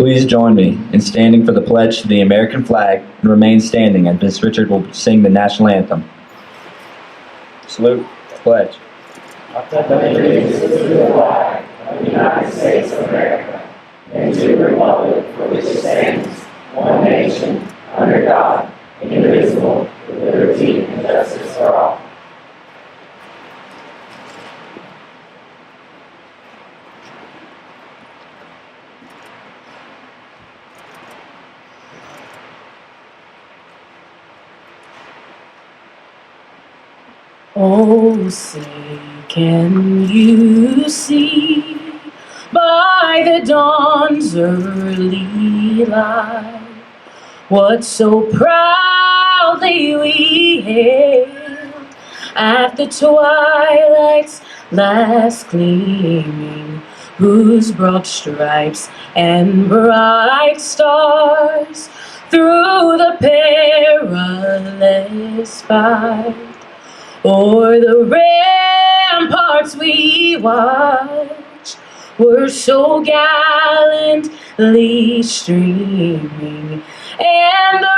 Please join me in standing for the pledge to the American flag and remain standing as Miss Richard will sing the national anthem. Salute, pledge. Allegiance to the flag of the United States of America and to the republic for which it stands, one nation, under God, indivisible, with liberty and justice for all. Oh, say, can you see by the dawn's early light what so proudly we hailed at the twilight's last gleaming, whose broad stripes and bright stars through the perilous fight. O'er the ramparts we watch were so gallantly streaming, and the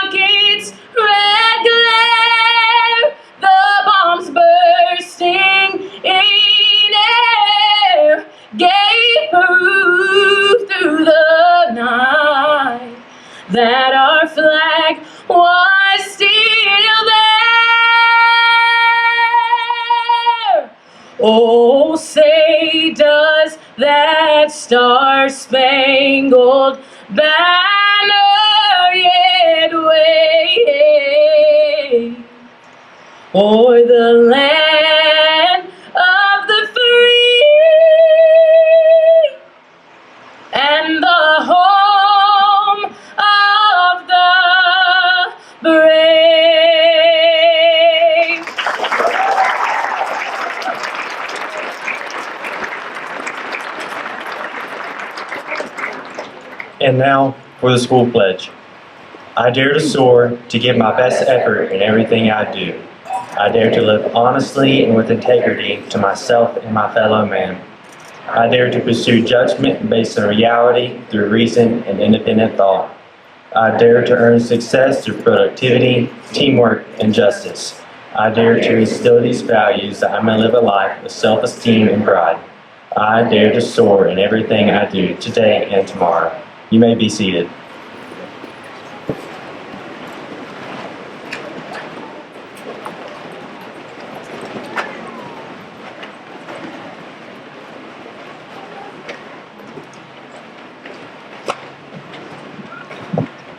rockets' red glare, the bombs bursting in air, gave proof through the night that our flag was still there. Oh, say does that star-spangled banner yet wave o'er the land of the free and the home of the brave? And now for the school pledge. I dare to soar, to give my best effort in everything I do. I dare to live honestly and with integrity to myself and my fellow man. I dare to pursue judgment based on reality through reason and independent thought. I dare to earn success through productivity, teamwork, and justice. I dare to instill these values that I may live a life of self-esteem and pride. I dare to soar in everything I do today and tomorrow. You may be seated.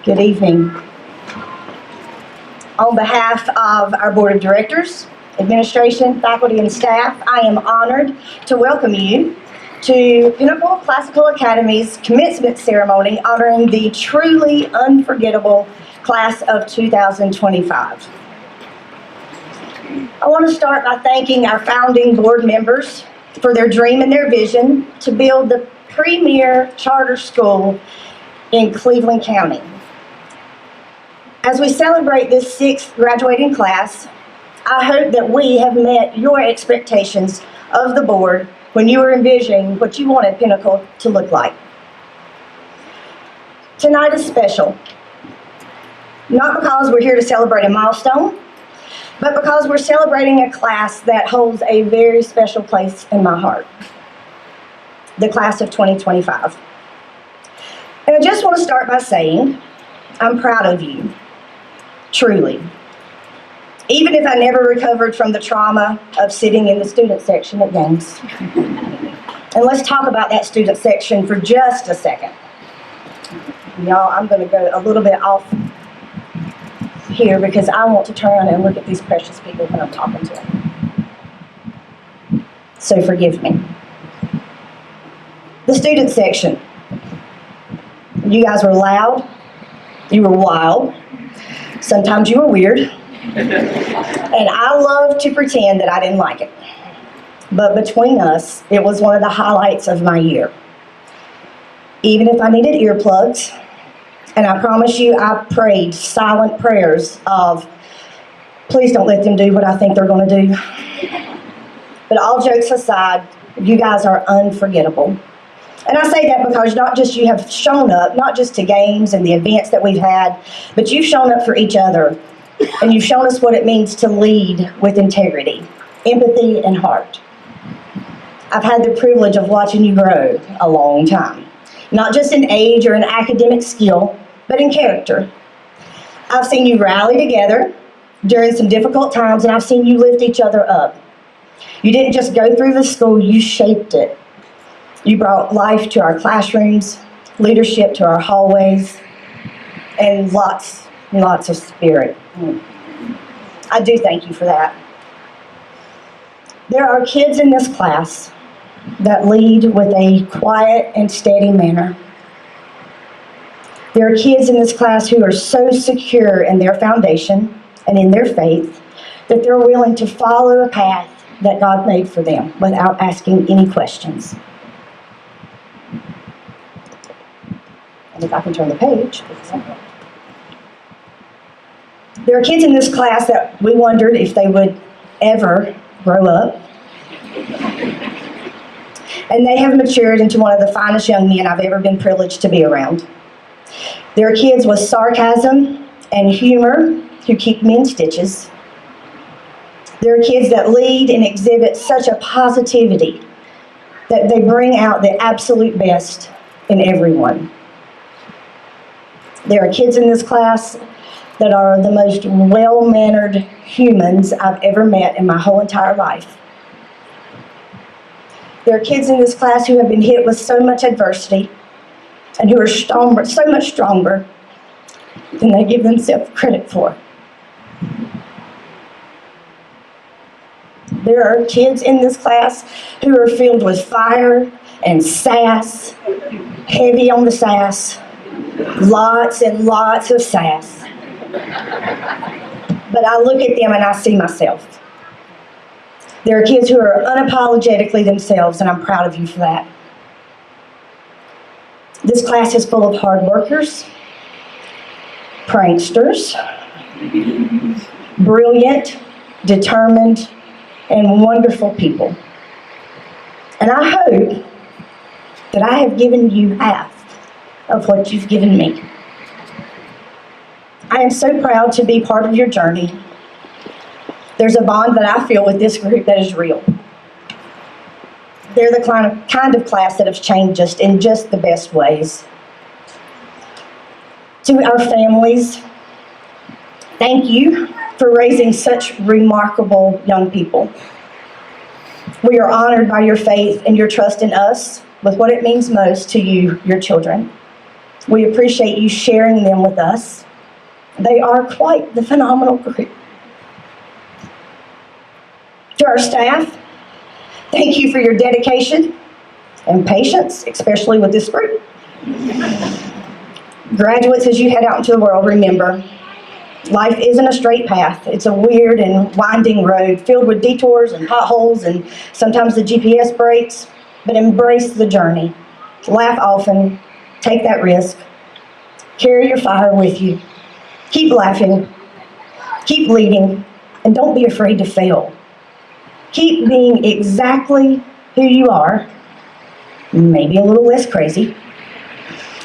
Good evening. On behalf of our Board of Directors, administration, faculty, and staff, I am honored to welcome you to Pinnacle Classical Academy's commencement ceremony honoring the truly unforgettable class of 2025. I want to start by thanking our founding board members for their dream and their vision to build the premier charter school in Cleveland County. As we celebrate this sixth graduating class, I hope that we have met your expectations of the board when you were envisioning what you wanted Pinnacle to look like. Tonight is special, not because we're here to celebrate a milestone, but because we're celebrating a class that holds a very special place in my heart, the class of 2025. And I just want to start by saying, I'm proud of you, truly. Even if I never recovered from the trauma of sitting in the student section at games. And let's talk about that student section for just a second. Y'all, I'm going to go a little bit off here because I want to turn and look at these precious people when I'm talking to them. So forgive me. The student section. You guys were loud. You were wild. Sometimes you were weird. And I love to pretend that I didn't like it. But between us, it was one of the highlights of my year. Even if I needed earplugs, and I promise you, I prayed silent prayers of, please don't let them do what I think they're going to do. But all jokes aside, you guys are unforgettable. And I say that because not just you have shown up, not just to games and the events that we've had, but you've shown up for each other. And you've shown us what it means to lead with integrity, empathy, and heart. I've had the privilege of watching you grow a long time, not just in age or in academic skill, but in character. I've seen you rally together during some difficult times, and I've seen you lift each other up. You didn't just go through the school, you shaped it. You brought life to our classrooms, leadership to our hallways, and lots of spirit. I do thank you for that. There are kids in this class that lead with a quiet and steady manner. There are kids in this class who are so secure in their foundation and in their faith that they're willing to follow a path that God made for them without asking any questions. And if I can turn the page, There are kids in this class that we wondered if they would ever grow up. And they have matured into one of the finest young men I've ever been privileged to be around. There are kids with sarcasm and humor who keep me in stitches. There are kids that lead and exhibit such a positivity that they bring out the absolute best in everyone. There are kids in this class that are the most well-mannered humans I've ever met in my whole entire life. There are kids in this class who have been hit with so much adversity and who are so much stronger than they give themselves credit for. There are kids in this class who are filled with fire and sass, heavy on the sass, lots and lots of sass. But I look at them and I see myself. There are kids who are unapologetically themselves, and I'm proud of you for that. This class is full of hard workers, pranksters, brilliant, determined, and wonderful people. And I hope that I have given you half of what you've given me. I am so proud to be part of your journey. There's a bond that I feel with this group that is real. They're the kind of class that has changed us in just the best ways. To our families, thank you for raising such remarkable young people. We are honored by your faith and your trust in us with what it means most to you, your children. We appreciate you sharing them with us. They are quite the phenomenal group. To our staff, thank you for your dedication and patience, especially with this group. Graduates, as you head out into the world, remember, life isn't a straight path. It's a weird and winding road filled with detours and potholes, and sometimes the GPS breaks, but embrace the journey. Laugh often, take that risk, carry your fire with you, keep laughing, keep leading, and don't be afraid to fail. Keep being exactly who you are, maybe a little less crazy.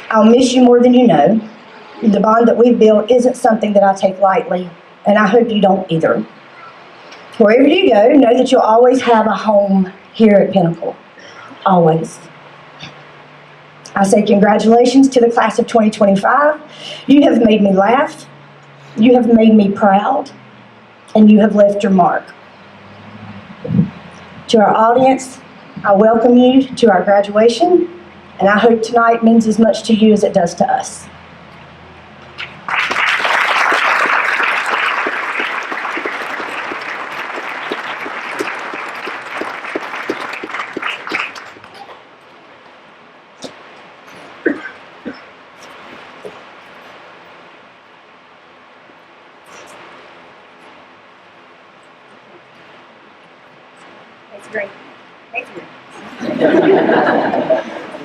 I'll miss you more than you know. The bond that we've built isn't something that I take lightly, and I hope you don't either. Wherever you go, know that you'll always have a home here at Pinnacle. Always. I say congratulations to the class of 2025. You have made me laugh, you have made me proud, and you have left your mark. To our audience, I welcome you to our graduation, and I hope tonight means as much to you as it does to us. That's great. Thank you.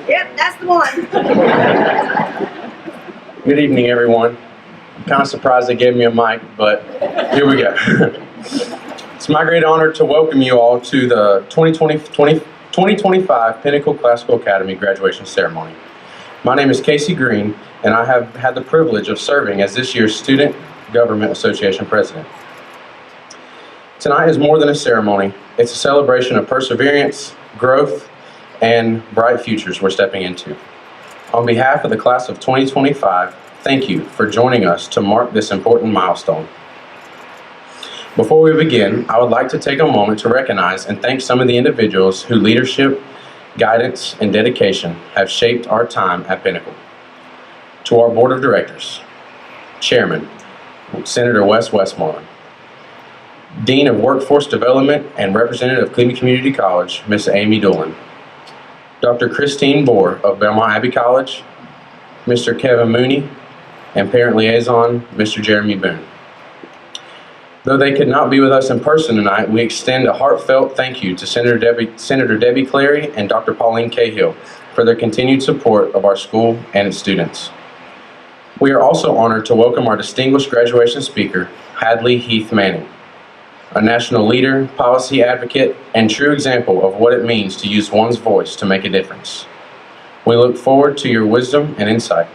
Yep, that's the one. Good evening, everyone. I'm kind of surprised they gave me a mic, but here we go. It's my great honor to welcome you all to the 2025 Pinnacle Classical Academy graduation ceremony. My name is Casey Green, and I have had the privilege of serving as this year's Student Government Association President. Tonight is more than a ceremony. It's a celebration of perseverance, growth, and bright futures we're stepping into. On behalf of the class of 2025, thank you for joining us to mark this important milestone. Before we begin, I would like to take a moment to recognize and thank some of the individuals whose leadership, guidance, and dedication have shaped our time at Pinnacle. To our Board of Directors, Chairman, Senator Wes Westmoreland, Dean of Workforce Development and Representative of Cleveland Community College, Ms. Amy Doolin, Dr. Christine Bohr of Belmont Abbey College, Mr. Kevin Mooney, and Parent Liaison, Mr. Jeremy Boone. Though they could not be with us in person tonight, we extend a heartfelt thank you to Senator Debbie Clary and Dr. Pauline Cahill for their continued support of our school and its students. We are also honored to welcome our distinguished graduation speaker, Hadley Heath Manning, a national leader, policy advocate, and true example of what it means to use one's voice to make a difference. We look forward to your wisdom and insight.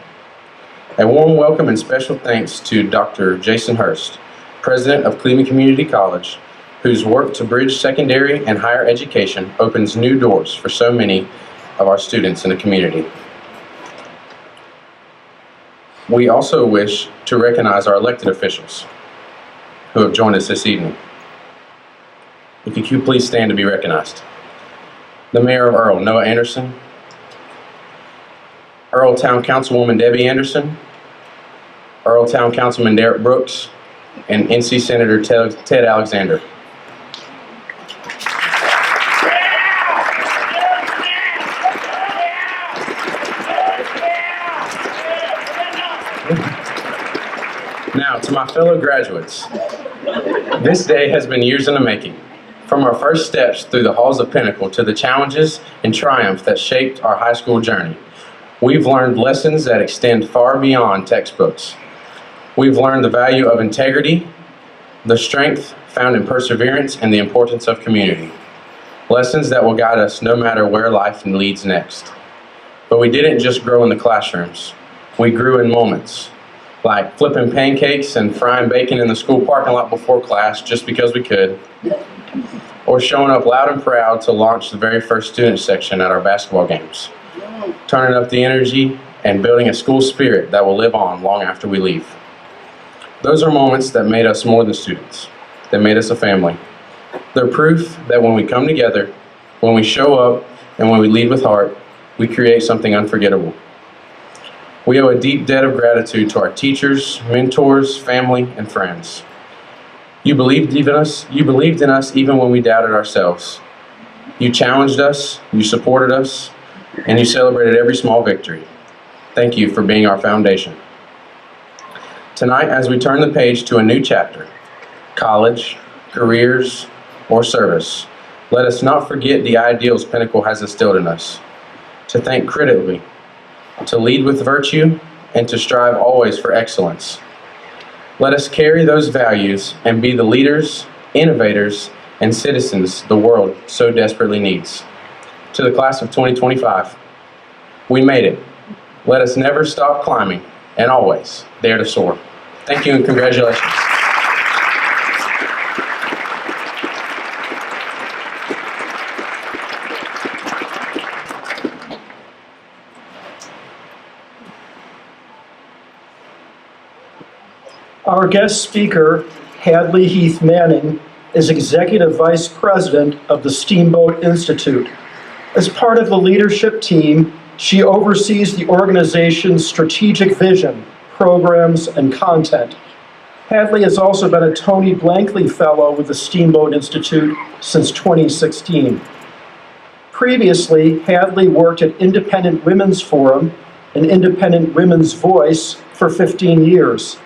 A warm welcome and special thanks to Dr. Jason Hurst, President of Cleveland Community College, whose work to bridge secondary and higher education opens new doors for so many of our students in the community. We also wish to recognize our elected officials who have joined us this evening. If you could please stand to be recognized. The Mayor of Earl, Noah Anderson. Earl Town Councilwoman Debbie Anderson. Earl Town Councilman Derek Brooks. And NC Senator Ted Alexander. Now, to my fellow graduates, this day has been years in the making. From our first steps through the halls of Pinnacle to the challenges and triumph that shaped our high school journey, we've learned lessons that extend far beyond textbooks. We've learned the value of integrity, the strength found in perseverance, and the importance of community. Lessons that will guide us no matter where life leads next. But we didn't just grow in the classrooms. We grew in moments, like flipping pancakes and frying bacon in the school parking lot before class just because we could, or showing up loud and proud to launch the very first student section at our basketball games, turning up the energy and building a school spirit that will live on long after we leave. Those are moments that made us more than students, that made us a family. They're proof that when we come together, when we show up, and when we lead with heart, we create something unforgettable. We owe a deep debt of gratitude to our teachers, mentors, family, and friends. You believed in us even when we doubted ourselves. You challenged us, you supported us, and you celebrated every small victory. Thank you for being our foundation. Tonight, as we turn the page to a new chapter, college, careers, or service, let us not forget the ideals Pinnacle has instilled in us. To think critically, to lead with virtue, and to strive always for excellence. Let us carry those values and be the leaders, innovators, and citizens the world so desperately needs. To the class of 2025, we made it. Let us never stop climbing and always dare to soar. Thank you and congratulations. Our guest speaker, Hadley Heath Manning, is Executive Vice President of the Steamboat Institute. As part of the leadership team, she oversees the organization's strategic vision, programs, and content. Hadley has also been a Tony Blankley Fellow with the Steamboat Institute since 2016. Previously, Hadley worked at Independent Women's Forum and Independent Women's Voice for 15 years.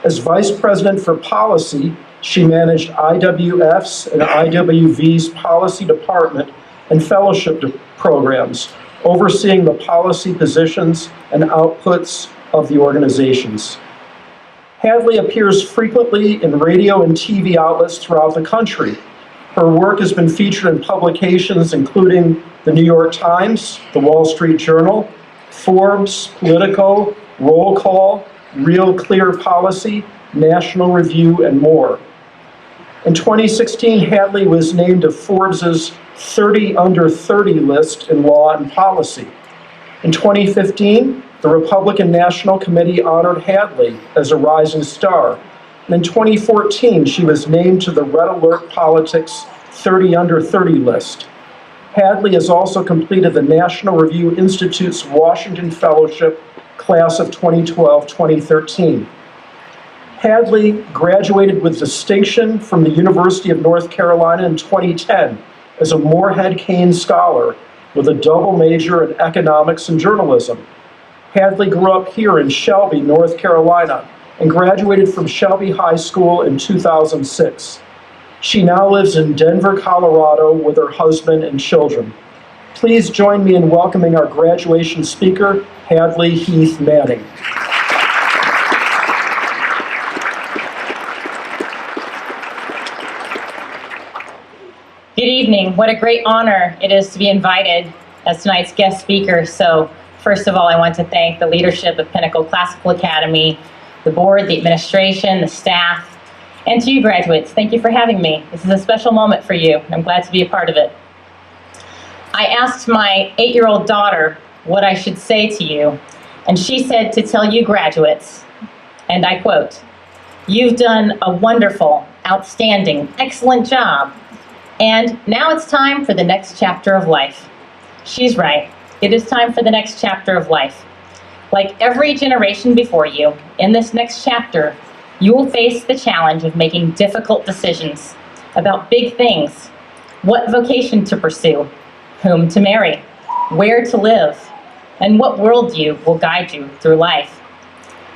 As Vice President for Policy, she managed IWF's and IWV's policy department and fellowship programs, overseeing the policy positions and outputs of the organizations. Hadley appears frequently in radio and TV outlets throughout the country. Her work has been featured in publications including the New York Times, the Wall Street Journal, Forbes, Politico, Roll Call, Real Clear Policy, National Review, and more. In 2016, Hadley was named to Forbes' 30 Under 30 list in law and policy. In 2015, the Republican National Committee honored Hadley as a rising star. And in 2014, she was named to the Red Alert Politics 30 Under 30 list. Hadley has also completed the National Review Institute's Washington Fellowship Class of 2012-2013. Hadley graduated with distinction from the University of North Carolina in 2010 as a Moorhead Keynes Scholar with a double major in economics and journalism. Hadley grew up here in Shelby, North Carolina, and graduated from Shelby High School in 2006. She now lives in Denver, Colorado with her husband and children. Please join me in welcoming our graduation speaker, Hadley Heath Manning. Good evening. What a great honor it is to be invited as tonight's guest speaker. So first of all, I want to thank the leadership of Pinnacle Classical Academy, the board, the administration, the staff, and to you graduates, thank you for having me. This is a special moment for you. I'm glad to be a part of it. I asked my 8-year-old daughter what I should say to you, and she said to tell you graduates, and I quote, "You've done a wonderful, outstanding, excellent job. And now it's time for the next chapter of life." She's right. It is time for the next chapter of life. Like every generation before you, in this next chapter, you will face the challenge of making difficult decisions about big things, what vocation to pursue, whom to marry, where to live, and what worldview will guide you through life.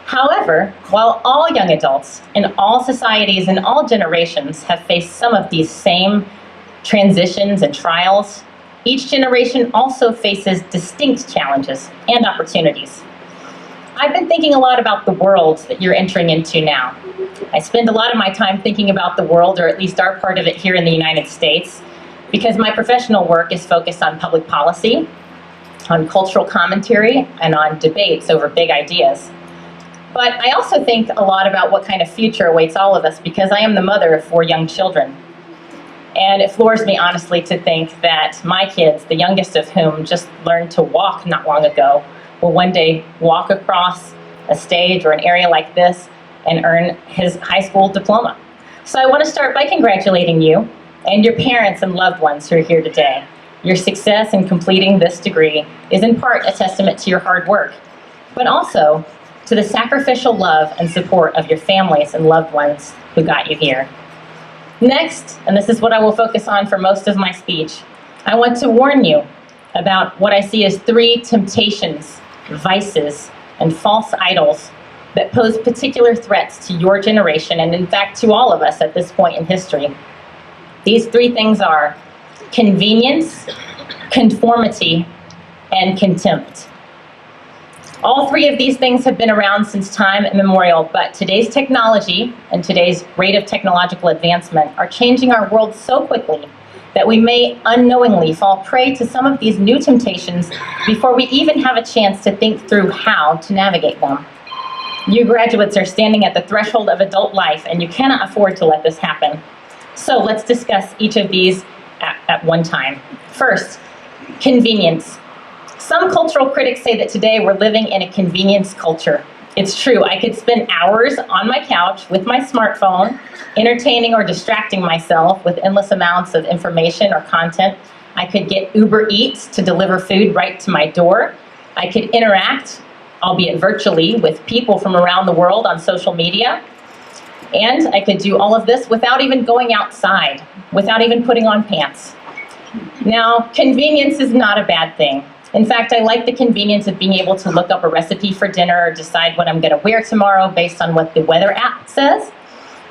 However, while all young adults in all societies and all generations have faced some of these same transitions and trials, each generation also faces distinct challenges and opportunities. I've been thinking a lot about the world that you're entering into now. I spend a lot of my time thinking about the world, or at least our part of it here in the United States, because my professional work is focused on public policy, on cultural commentary, and on debates over big ideas. But I also think a lot about what kind of future awaits all of us, because I am the mother of 4 young children. And it floors me, honestly, to think that my kids, the youngest of whom just learned to walk not long ago, will one day walk across a stage or an area like this and earn his high school diploma. So I want to start by congratulating you and your parents and loved ones who are here today. Your success in completing this degree is in part a testament to your hard work, but also to the sacrificial love and support of your families and loved ones who got you here. Next, and this is what I will focus on for most of my speech, I want to warn you about what I see as 3 temptations, vices, and false idols that pose particular threats to your generation, and in fact to all of us at this point in history. These 3 things are convenience, conformity, and contempt. All 3 of these things have been around since time immemorial, but today's technology and today's rate of technological advancement are changing our world so quickly that we may unknowingly fall prey to some of these new temptations before we even have a chance to think through how to navigate them. You graduates are standing at the threshold of adult life, and you cannot afford to let this happen. So let's discuss each of these at one time. First, convenience. Some cultural critics say that today we're living in a convenience culture. It's true, I could spend hours on my couch with my smartphone, entertaining or distracting myself with endless amounts of information or content. I could get Uber Eats to deliver food right to my door. I could interact, albeit virtually, with people from around the world on social media. And I could do all of this without even going outside, without even putting on pants. Now, convenience is not a bad thing. In fact, I like the convenience of being able to look up a recipe for dinner or decide what I'm going to wear tomorrow based on what the weather app says.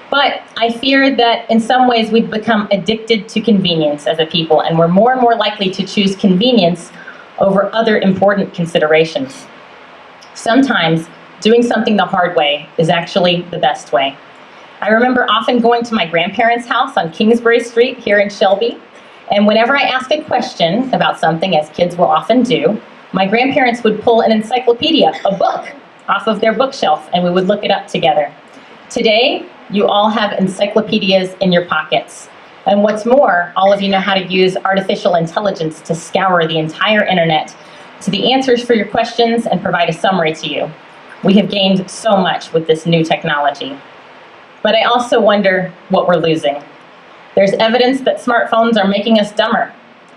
But I fear that in some ways we've become addicted to convenience as a people, and we're more and more likely to choose convenience over other important considerations. Sometimes doing something the hard way is actually the best way. I remember often going to my grandparents' house on Kingsbury Street here in Shelby. And whenever I asked a question about something, as kids will often do, my grandparents would pull an encyclopedia, a book, off of their bookshelf, and we would look it up together. Today, you all have encyclopedias in your pockets. And what's more, all of you know how to use artificial intelligence to scour the entire internet to the answers for your questions and provide a summary to you. We have gained so much with this new technology. But I also wonder what we're losing. There's evidence that smartphones are making us dumber.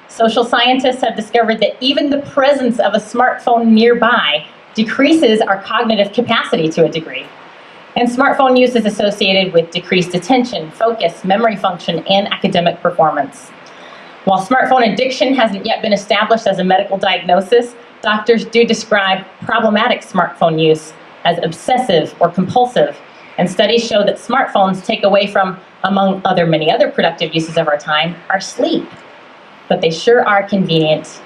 Social scientists have discovered that even the presence of a smartphone nearby decreases our cognitive capacity to a degree. And smartphone use is associated with decreased attention, focus, memory function, and academic performance. While smartphone addiction hasn't yet been established as a medical diagnosis, doctors do describe problematic smartphone use as obsessive or compulsive, and studies show that smartphones take away from, among many other productive uses of our time, our sleep. But they sure are convenient.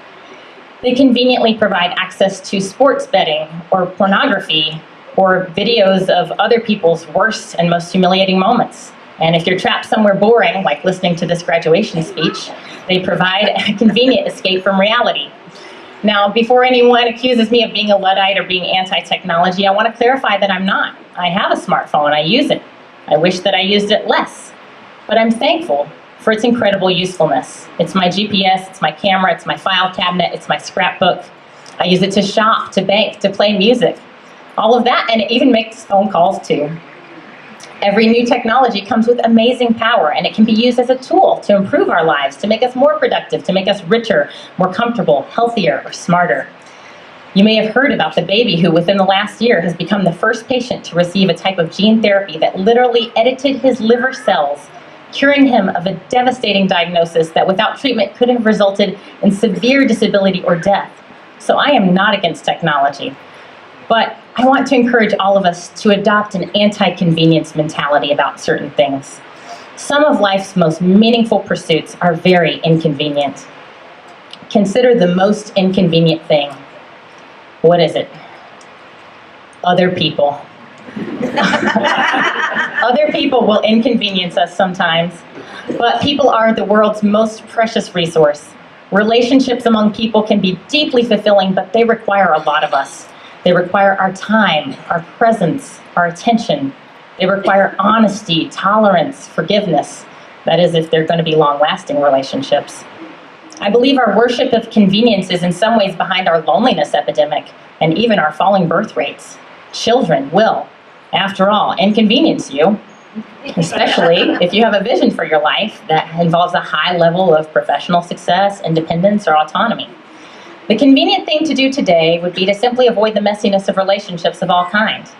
They conveniently provide access to sports betting or pornography or videos of other people's worst and most humiliating moments. And if you're trapped somewhere boring, like listening to this graduation speech, they provide a convenient escape from reality. Now, before anyone accuses me of being a Luddite or being anti-technology, I want to clarify that I'm not. I have a smartphone, I use it. I wish that I used it less. But I'm thankful for its incredible usefulness. It's my GPS, it's my camera, it's my file cabinet, it's my scrapbook. I use it to shop, to bank, to play music. All of that, and it even makes phone calls too. Every new technology comes with amazing power, and it can be used as a tool to improve our lives, to make us more productive, to make us richer, more comfortable, healthier, or smarter. You may have heard about the baby who, within the last year, has become the first patient to receive a type of gene therapy that literally edited his liver cells, curing him of a devastating diagnosis that without treatment could have resulted in severe disability or death. So I am not against technology, but I want to encourage all of us to adopt an anti-convenience mentality about certain things. Some of life's most meaningful pursuits are very inconvenient. Consider the most inconvenient thing. What is it? Other people. Other people will inconvenience us sometimes, but people are the world's most precious resource. Relationships among people can be deeply fulfilling, but they require a lot of us. They require our time, our presence, our attention. They require honesty, tolerance, forgiveness. That is, if they're going to be long-lasting relationships. I believe our worship of convenience is in some ways behind our loneliness epidemic and even our falling birth rates. Children will, after all, inconvenience you, especially if you have a vision for your life that involves a high level of professional success, independence, or autonomy. The convenient thing to do today would be to simply avoid the messiness of relationships of all kinds.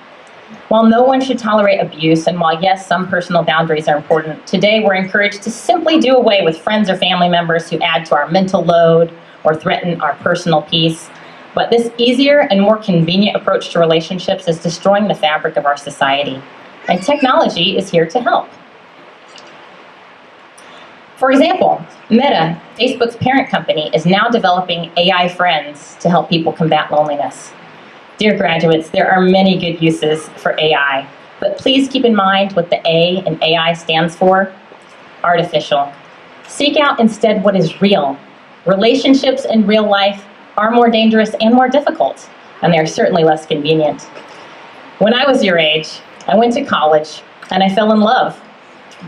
While no one should tolerate abuse, and while yes, some personal boundaries are important, today we're encouraged to simply do away with friends or family members who add to our mental load or threaten our personal peace. But this easier and more convenient approach to relationships is destroying the fabric of our society, and technology is here to help. For example, Meta, Facebook's parent company, is now developing AI friends to help people combat loneliness. Dear graduates, there are many good uses for AI, but please keep in mind what the A in AI stands for: artificial. Seek out instead what is real. Relationships in real life are more dangerous and more difficult, and they are certainly less convenient. When I was your age, I went to college and I fell in love.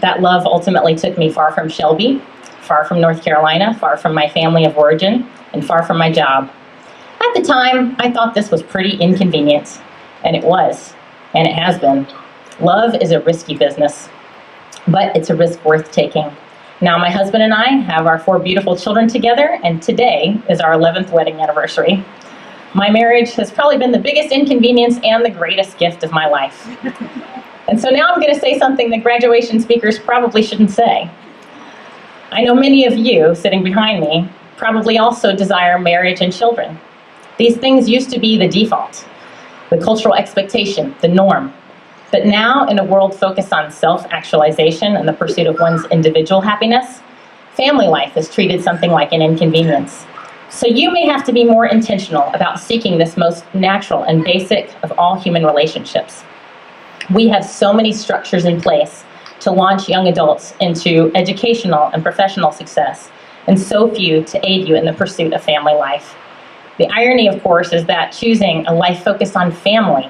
That love ultimately took me far from Shelby, far from North Carolina, far from my family of origin, and far from my job. At the time, I thought this was pretty inconvenient, and it was, and it has been. Love is a risky business, but it's a risk worth taking. Now, my husband and I have our 4 beautiful children together, and today is our 11th wedding anniversary. My marriage has probably been the biggest inconvenience and the greatest gift of my life. And so now I'm going to say something that graduation speakers probably shouldn't say. I know many of you sitting behind me probably also desire marriage and children. These things used to be the default, the cultural expectation, the norm. But now, in a world focused on self-actualization and the pursuit of one's individual happiness, family life is treated something like an inconvenience. So you may have to be more intentional about seeking this most natural and basic of all human relationships. We have so many structures in place to launch young adults into educational and professional success, and so few to aid you in the pursuit of family life. The irony, of course, is that choosing a life focused on family,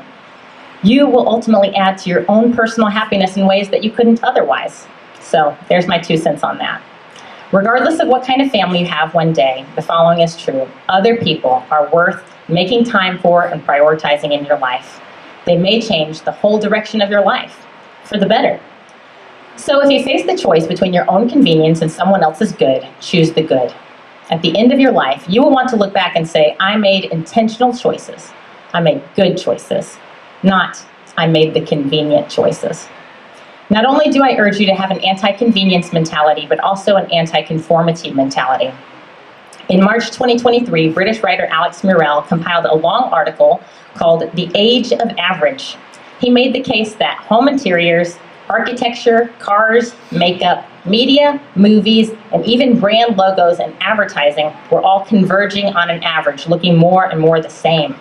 you will ultimately add to your own personal happiness in ways that you couldn't otherwise. So there's my 2 cents on that. Regardless of what kind of family you have one day, the following is true: other people are worth making time for and prioritizing in your life. They may change the whole direction of your life for the better. So if you face the choice between your own convenience and someone else's good, choose the good. At the end of your life, you will want to look back and say, I made intentional choices. I made good choices. Not, I made the convenient choices. Not only do I urge you to have an anti-convenience mentality, but also an anti-conformity mentality. In March 2023, British writer Alex Murrell compiled a long article called The Age of Average. He made the case that home interiors, architecture, cars, makeup, media, movies, and even brand logos and advertising were all converging on an average, looking more and more the same.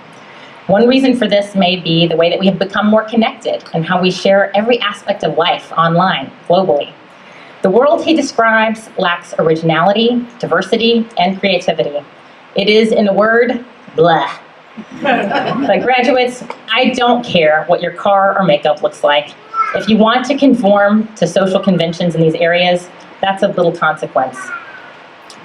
One reason for this may be the way that we have become more connected and how we share every aspect of life online, globally. The world he describes lacks originality, diversity, and creativity. It is, in a word, blah. But graduates, I don't care what your car or makeup looks like. If you want to conform to social conventions in these areas, that's of little consequence.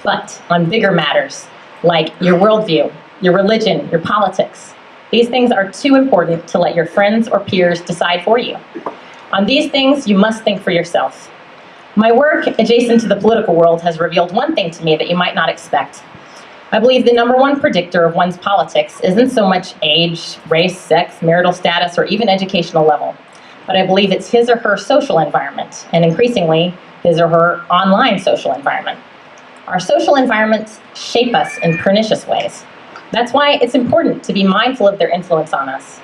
But on bigger matters, like your worldview, your religion, your politics, these things are too important to let your friends or peers decide for you. On these things, you must think for yourself. My work adjacent to the political world has revealed one thing to me that you might not expect. I believe the number one predictor of one's politics isn't so much age, race, sex, marital status, or even educational level, but I believe it's his or her social environment, and increasingly, his or her online social environment. Our social environments shape us in pernicious ways. That's why it's important to be mindful of their influence on us.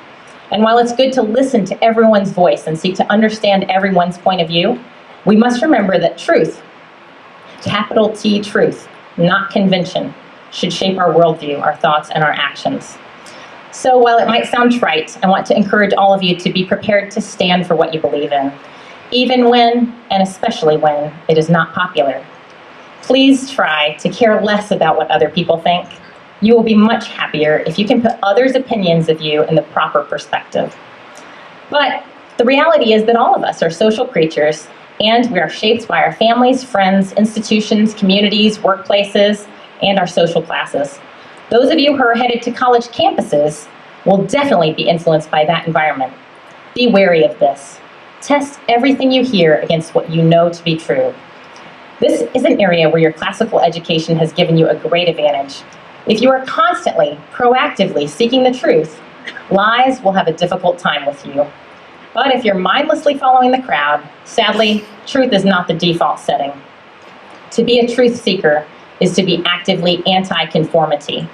And while it's good to listen to everyone's voice and seek to understand everyone's point of view, we must remember that truth, capital T truth, not convention, should shape our worldview, our thoughts, and our actions. So while it might sound trite, I want to encourage all of you to be prepared to stand for what you believe in, even when, and especially when, it is not popular. Please try to care less about what other people think. You will be much happier if you can put others' opinions of you in the proper perspective. But the reality is that all of us are social creatures, and we are shaped by our families, friends, institutions, communities, workplaces, and our social classes. Those of you who are headed to college campuses will definitely be influenced by that environment. Be wary of this. Test everything you hear against what you know to be true. This is an area where your classical education has given you a great advantage. If you are constantly, proactively seeking the truth, lies will have a difficult time with you. But if you're mindlessly following the crowd, sadly, truth is not the default setting. To be a truth seeker is to be actively anti-conformity.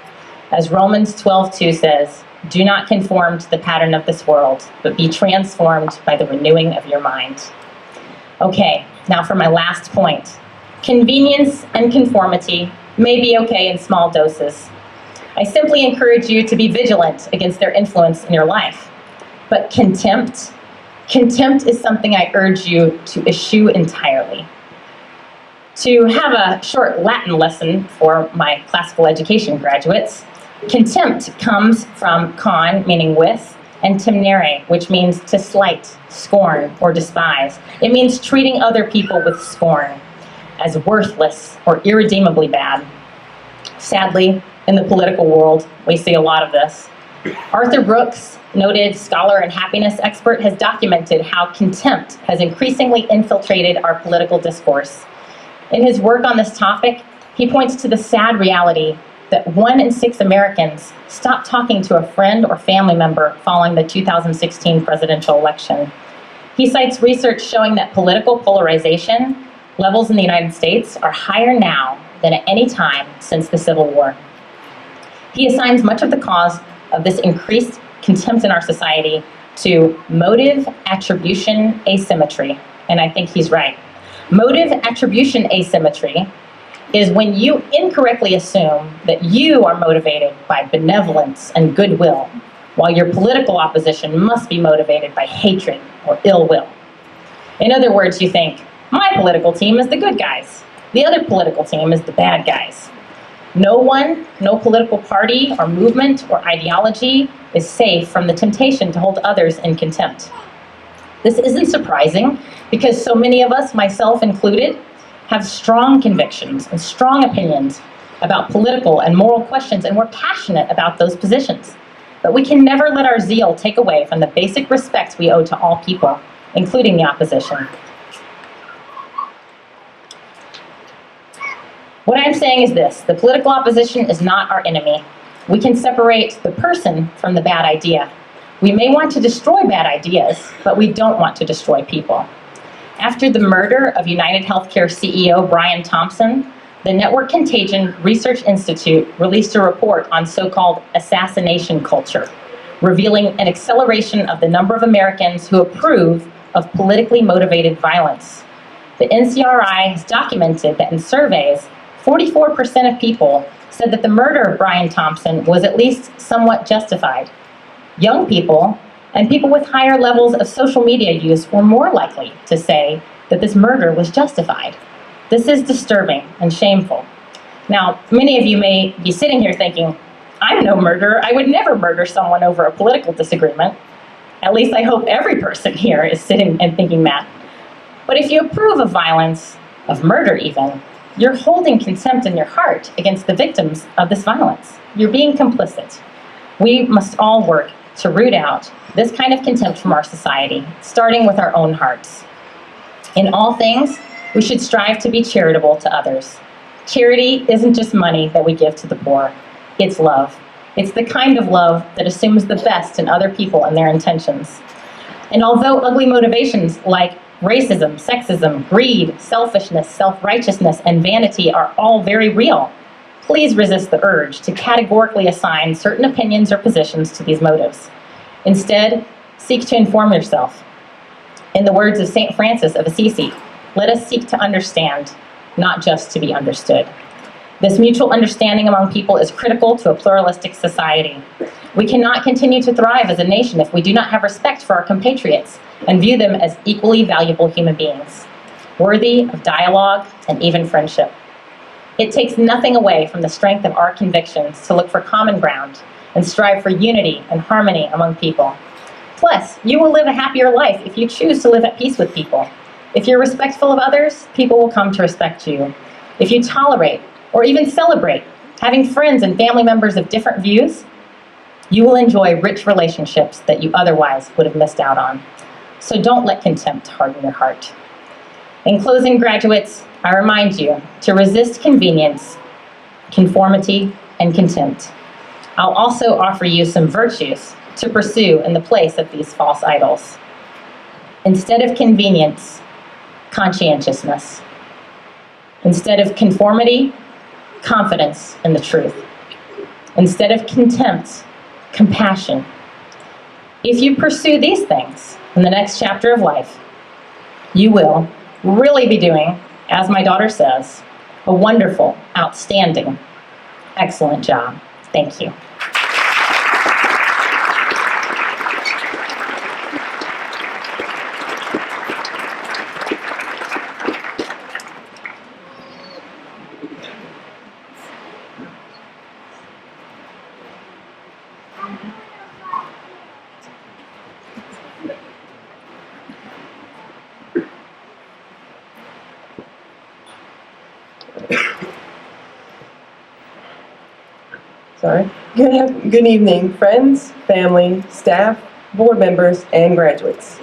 As Romans 12:2 says, do not conform to the pattern of this world, but be transformed by the renewing of your mind. Okay, now for my last point. Convenience and conformity may be okay in small doses. I simply encourage you to be vigilant against their influence in your life. But contempt is something I urge you to eschew entirely. To have a short Latin lesson for my classical education graduates, contempt comes from con, meaning with, and temnere, which means to slight, scorn, or despise. It means treating other people with scorn, as worthless or irredeemably bad. Sadly, in the political world, we see a lot of this. Arthur Brooks, noted scholar and happiness expert, has documented how contempt has increasingly infiltrated our political discourse. In his work on this topic, he points to the sad reality that 1 in 6 Americans stopped talking to a friend or family member following the 2016 presidential election. He cites research showing that political polarization levels in the United States are higher now than at any time since the Civil War. He assigns much of the cause of this increased contempt in our society to motive attribution asymmetry, and I think he's right. Motive attribution asymmetry is when you incorrectly assume that you are motivated by benevolence and goodwill, while your political opposition must be motivated by hatred or ill will. In other words, you think, my political team is the good guys. The other political team is the bad guys. No one, no political party or movement or ideology is safe from the temptation to hold others in contempt. This isn't surprising because so many of us, myself included, have strong convictions and strong opinions about political and moral questions, and we're passionate about those positions. But we can never let our zeal take away from the basic respect we owe to all people, including the opposition. What I'm saying is this: the political opposition is not our enemy. We can separate the person from the bad idea. We may want to destroy bad ideas, but we don't want to destroy people. After the murder of United Healthcare CEO Brian Thompson, the Network Contagion Research Institute released a report on so-called assassination culture, revealing an acceleration of the number of Americans who approve of politically motivated violence. The NCRI has documented that in surveys, 44% of people said that the murder of Brian Thompson was at least somewhat justified. Young people and people with higher levels of social media use were more likely to say that this murder was justified. This is disturbing and shameful. Now, many of you may be sitting here thinking, I'm no murderer. I would never murder someone over a political disagreement. At least I hope every person here is sitting and thinking that. But if you approve of violence, of murder even, you're holding contempt in your heart against the victims of this violence. You're being complicit. We must all work to root out this kind of contempt from our society, starting with our own hearts. In all things, we should strive to be charitable to others. Charity isn't just money that we give to the poor. It's love. It's the kind of love that assumes the best in other people and their intentions. And although ugly motivations like racism, sexism, greed, selfishness, self-righteousness, and vanity are all very real, please resist the urge to categorically assign certain opinions or positions to these motives. Instead, seek to inform yourself. In the words of St. Francis of Assisi, let us seek to understand, not just to be understood. This mutual understanding among people is critical to a pluralistic society. We cannot continue to thrive as a nation if we do not have respect for our compatriots and view them as equally valuable human beings, worthy of dialogue and even friendship. It takes nothing away from the strength of our convictions to look for common ground and strive for unity and harmony among people. Plus, you will live a happier life if you choose to live at peace with people. If you're respectful of others, people will come to respect you. If you tolerate or even celebrate having friends and family members of different views, you will enjoy rich relationships that you otherwise would have missed out on. So don't let contempt harden your heart. In closing, graduates, I remind you to resist convenience, conformity, and contempt. I'll also offer you some virtues to pursue in the place of these false idols. Instead of convenience, conscientiousness. Instead of conformity, confidence in the truth. Instead of contempt, compassion. If you pursue these things in the next chapter of life, you will really be doing, as my daughter says, a wonderful, outstanding, excellent job. Thank you. Good evening, friends, family, staff, board members, and graduates.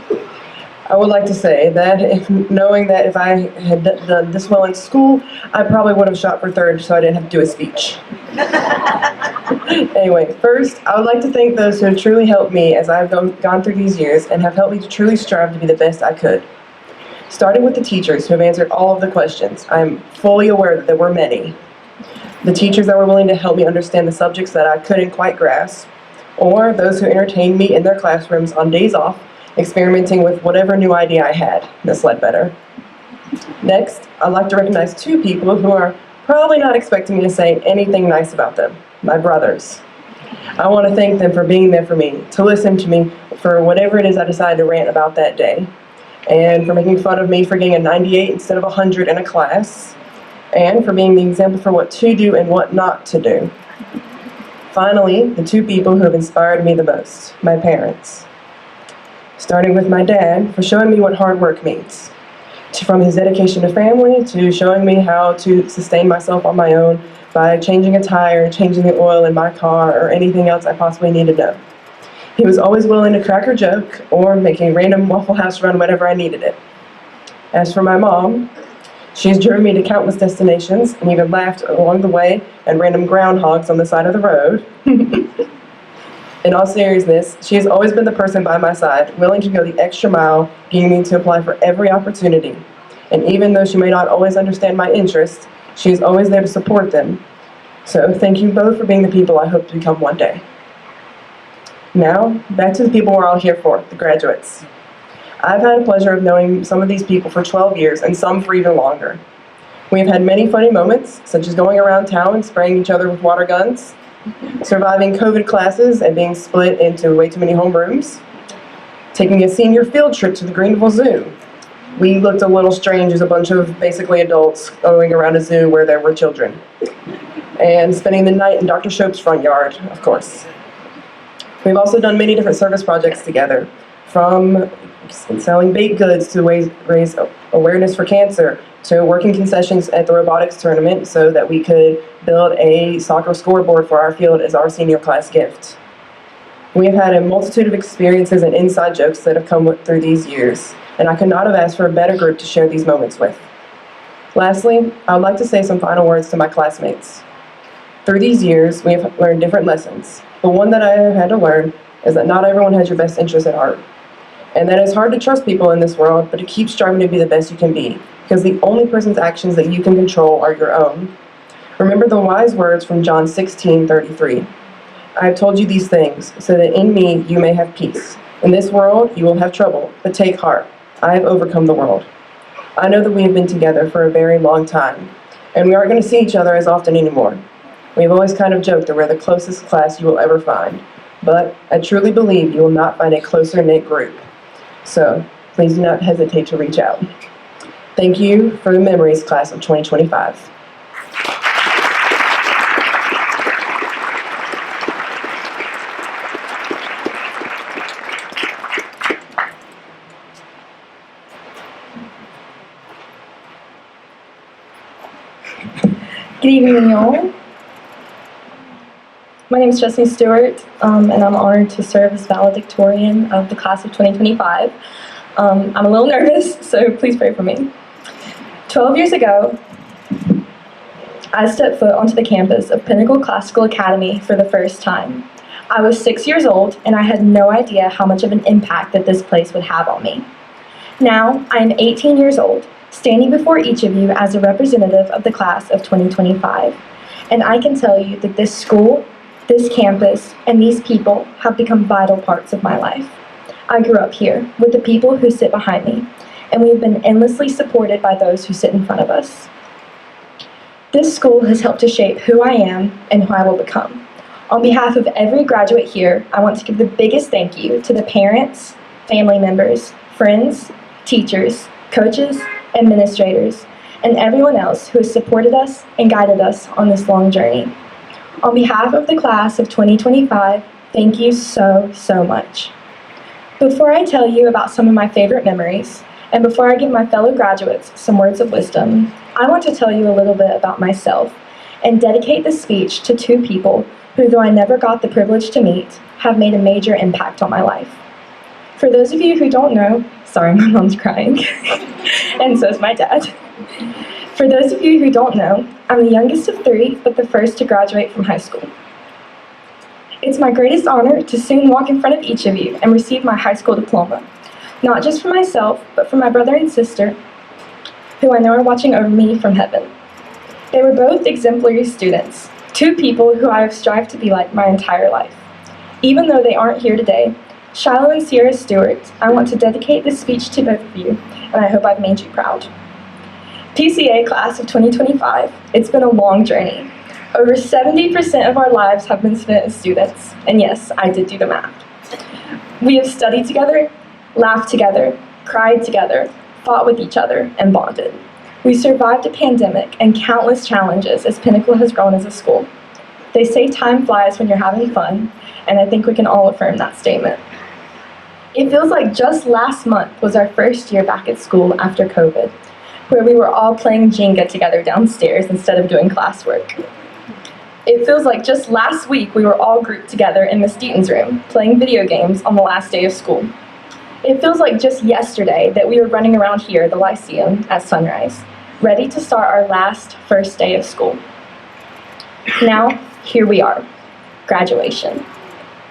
I would like to say that knowing that if I had done this well in school, I probably would have shot for third so I didn't have to do a speech. Anyway, first, I would like to thank those who have truly helped me as I've gone through these years and have helped me to truly strive to be the best I could. Starting with the teachers who have answered all of the questions, I am fully aware that there were many. The teachers that were willing to help me understand the subjects that I couldn't quite grasp, or those who entertained me in their classrooms on days off, experimenting with whatever new idea I had, Miss Ledbetter. Next, I'd like to recognize two people who are probably not expecting me to say anything nice about them, my brothers. I want to thank them for being there for me, to listen to me for whatever it is I decided to rant about that day, and for making fun of me for getting a 98 instead of 100 in a class, and for being the example for what to do and what not to do. Finally, the two people who have inspired me the most, my parents. Starting with my dad, for showing me what hard work means. From his dedication to family, to showing me how to sustain myself on my own by changing a tire, changing the oil in my car, or anything else I possibly need to know. He was always willing to crack a joke or make a random Waffle House run whenever I needed it. As for my mom, she's driven me to countless destinations and even laughed along the way at random groundhogs on the side of the road. In all seriousness, she has always been the person by my side, willing to go the extra mile, getting me to apply for every opportunity. And even though she may not always understand my interests, she is always there to support them. So thank you both for being the people I hope to become one day. Now, back to the people we're all here for, the graduates. I've had the pleasure of knowing some of these people for 12 years and some for even longer. We've had many funny moments, such as going around town and spraying each other with water guns, surviving COVID classes and being split into way too many homerooms, taking a senior field trip to the Greenville Zoo. We looked a little strange as a bunch of basically adults going around a zoo where there were children. And spending the night in Dr. Shope's front yard, of course. We've also done many different service projects together, from selling baked goods to raise awareness for cancer, to working concessions at the robotics tournament so that we could build a soccer scoreboard for our field as our senior class gift. We have had a multitude of experiences and inside jokes that have come through these years, and I could not have asked for a better group to share these moments with. Lastly, I would like to say some final words to my classmates. Through these years, we have learned different lessons. The one that I have had to learn is that not everyone has your best interest at heart, and that it's hard to trust people in this world, but to keep striving to be the best you can be, because the only person's actions that you can control are your own. Remember the wise words from John 16:33. I have told you these things, so that in me you may have peace. In this world you will have trouble, but take heart. I have overcome the world. I know that we have been together for a very long time, and we aren't going to see each other as often anymore. We've always kind of joked that we're the closest class you will ever find, but I truly believe you will not find a closer-knit group. So please do not hesitate to reach out. Thank you for the memories, class of 2025. Good evening, y'all. My name is Jessie Stewart, and I'm honored to serve as valedictorian of the class of 2025. I'm a little nervous, so please pray for me. 12 years ago, I stepped foot onto the campus of Pinnacle Classical Academy for the first time. I was 6 years old, and I had no idea how much of an impact that this place would have on me. Now, I am 18 years old, standing before each of you as a representative of the class of 2025. And I can tell you that this school, this campus, and these people have become vital parts of my life. I grew up here with the people who sit behind me, and we've been endlessly supported by those who sit in front of us. This school has helped to shape who I am and who I will become. On behalf of every graduate here, I want to give the biggest thank you to the parents, family members, friends, teachers, coaches, administrators, and everyone else who has supported us and guided us on this long journey. On behalf of the class of 2025, thank you so, so much. Before I tell you about some of my favorite memories, and before I give my fellow graduates some words of wisdom, I want to tell you a little bit about myself and dedicate this speech to two people who, though I never got the privilege to meet, have made a major impact on my life. For those of you who don't know, sorry, my mom's crying, and so is my dad. For those of you who don't know, I'm the youngest of three, but the first to graduate from high school. It's my greatest honor to soon walk in front of each of you and receive my high school diploma, not just for myself, but for my brother and sister, who I know are watching over me from heaven. They were both exemplary students, two people who I have strived to be like my entire life. Even though they aren't here today, Shiloh and Sierra Stewart, I want to dedicate this speech to both of you, and I hope I've made you proud. PCA class of 2025, it's been a long journey. Over 70% of our lives have been spent as students, and yes, I did do the math. We have studied together, laughed together, cried together, fought with each other, and bonded. We survived a pandemic and countless challenges as Pinnacle has grown as a school. They say time flies when you're having fun, and I think we can all affirm that statement. It feels like just last month was our first year back at school after COVID, where we were all playing Jenga together downstairs instead of doing classwork. It feels like just last week we were all grouped together in Miss Deaton's room, playing video games on the last day of school. It feels like just yesterday that we were running around here, the Lyceum, at sunrise, ready to start our first day of school. Now, here we are, graduation.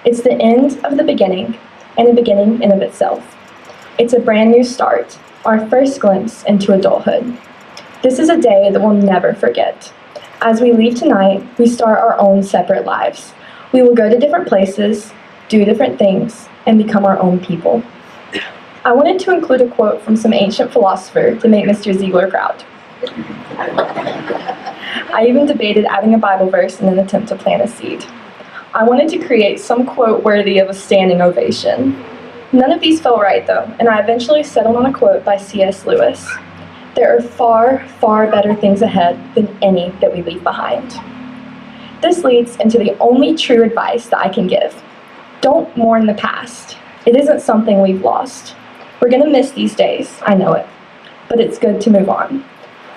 It's the end of the beginning, and a beginning in of itself. It's a brand new start, our first glimpse into adulthood. This is a day that we'll never forget. As we leave tonight, we start our own separate lives. We will go to different places, do different things, and become our own people. I wanted to include a quote from some ancient philosopher to make Mr. Ziegler proud. I even debated adding a Bible verse in an attempt to plant a seed. I wanted to create some quote worthy of a standing ovation. None of these felt right though, and I eventually settled on a quote by C.S. Lewis. There are far, far better things ahead than any that we leave behind. This leads into the only true advice that I can give. Don't mourn the past. It isn't something we've lost. We're gonna miss these days, I know it, but it's good to move on.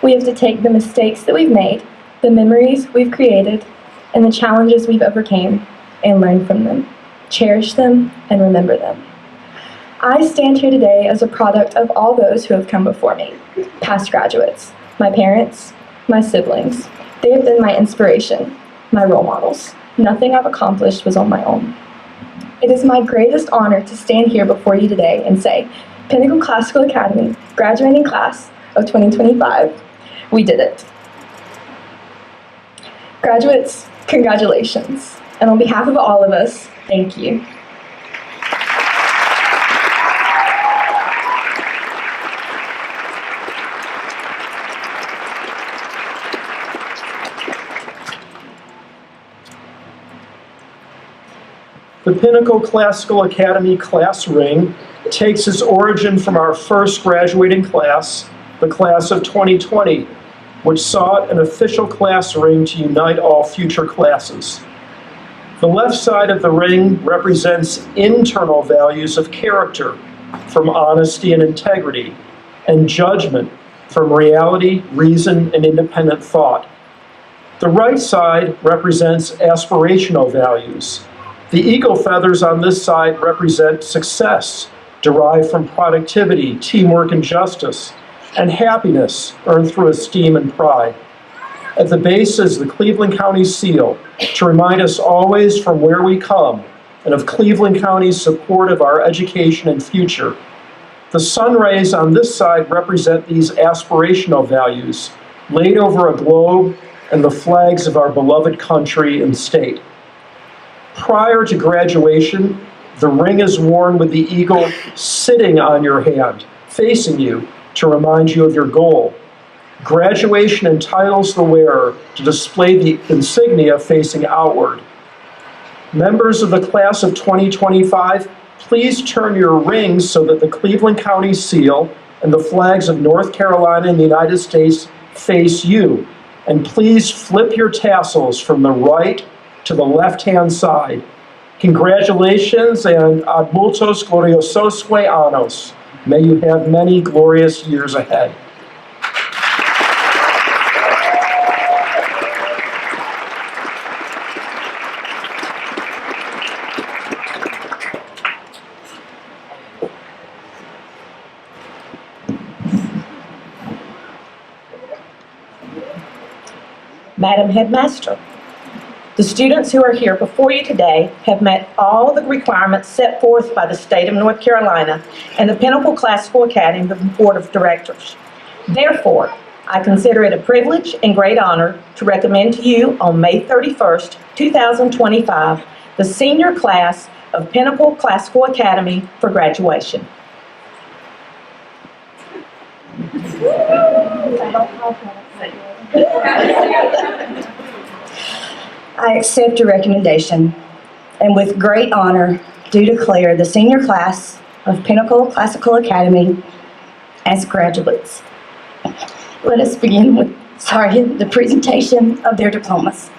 We have to take the mistakes that we've made, the memories we've created, and the challenges we've overcame, and learn from them. Cherish them and remember them. I stand here today as a product of all those who have come before me, past graduates, my parents, my siblings. They have been my inspiration, my role models. Nothing I've accomplished was on my own. It is my greatest honor to stand here before you today and say, Pinnacle Classical Academy, graduating class of 2025, we did it. Graduates, congratulations. And on behalf of all of us, thank you. The Pinnacle Classical Academy class ring takes its origin from our first graduating class, the class of 2020, which sought an official class ring to unite all future classes. The left side of the ring represents internal values of character, from honesty and integrity, and judgment, from reality, reason, and independent thought. The right side represents aspirational values. The eagle feathers on this side represent success, derived from productivity, teamwork, and justice, and happiness earned through esteem and pride. At the base is the Cleveland County seal, to remind us always from where we come and of Cleveland County's support of our education and future. The sun rays on this side represent these aspirational values, laid over a globe and the flags of our beloved country and state. Prior to graduation, the ring is worn with the eagle sitting on your hand, facing you, to remind you of your goal. Graduation entitles the wearer to display the insignia facing outward. Members of the class of 2025, please turn your rings so that the Cleveland County seal and the flags of North Carolina and the United States face you. And please flip your tassels from the right to the left-hand side. Congratulations and ad multos gloriososque annos. May you have many glorious years ahead. Madam Headmaster, the students who are here before you today have met all the requirements set forth by the state of North Carolina and the Pinnacle Classical Academy Board of Directors. Therefore, I consider it a privilege and great honor to recommend to you on May 31st, 2025, the senior class of Pinnacle Classical Academy for graduation. I accept your recommendation, and with great honor, do declare the senior class of Pinnacle Classical Academy as graduates. Let us begin with, the presentation of their diplomas.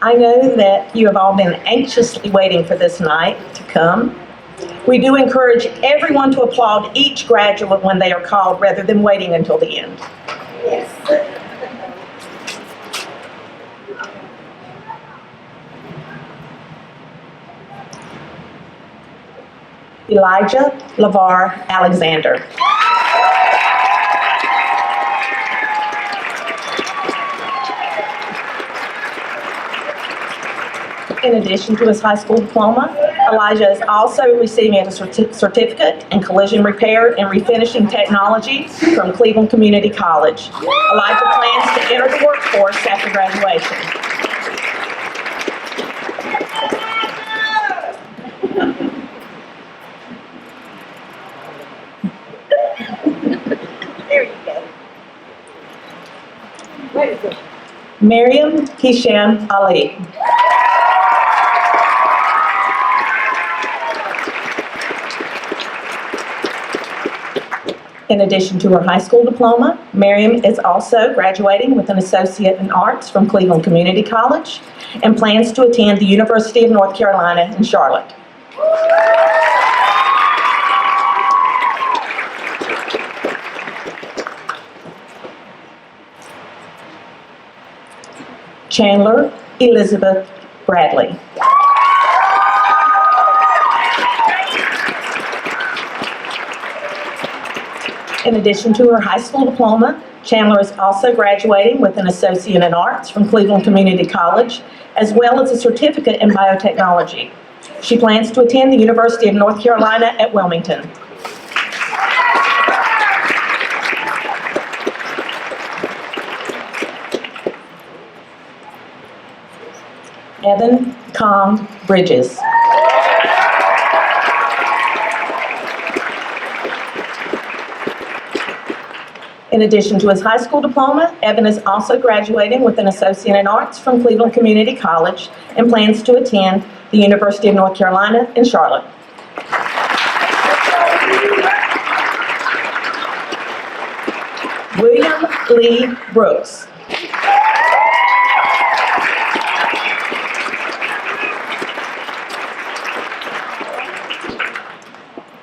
I know that you have all been anxiously waiting for this night to come. We do encourage everyone to applaud each graduate when they are called rather than waiting until the end. Elijah LeVar Alexander. In addition to his high school diploma, Elijah is also receiving a certificate in collision repair and refinishing technology from Cleveland Community College. Elijah plans to enter the workforce after graduation. There you go. Miriam Hisham Ali. In addition to her high school diploma, Miriam is also graduating with an Associate in Arts from Cleveland Community College and plans to attend the University of North Carolina in Charlotte. Chandler Elizabeth Bradley. In addition to her high school diploma, Chandler is also graduating with an Associate in Arts from Cleveland Community College, as well as a certificate in biotechnology. She plans to attend the University of North Carolina at Wilmington. Evan Kong Bridges. In addition to his high school diploma, Evan is also graduating with an Associate in Arts from Cleveland Community College and plans to attend the University of North Carolina in Charlotte. William Lee Brooks.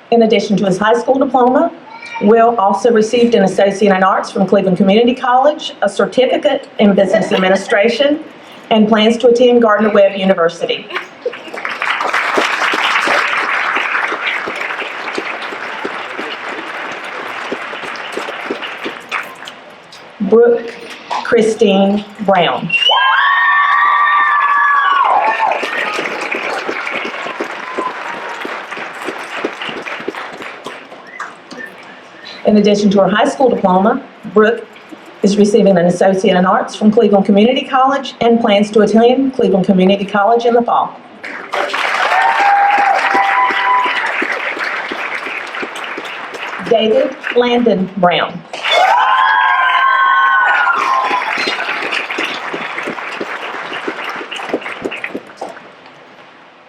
In addition to his high school diploma, Will also received an Associate in Arts from Cleveland Community College, a certificate in Business Administration, and plans to attend Gardner-Webb University. Brooke Christine Brown. In addition to her high school diploma, Brooke is receiving an Associate in Arts from Cleveland Community College and plans to attend Cleveland Community College in the fall. David Landon Brown.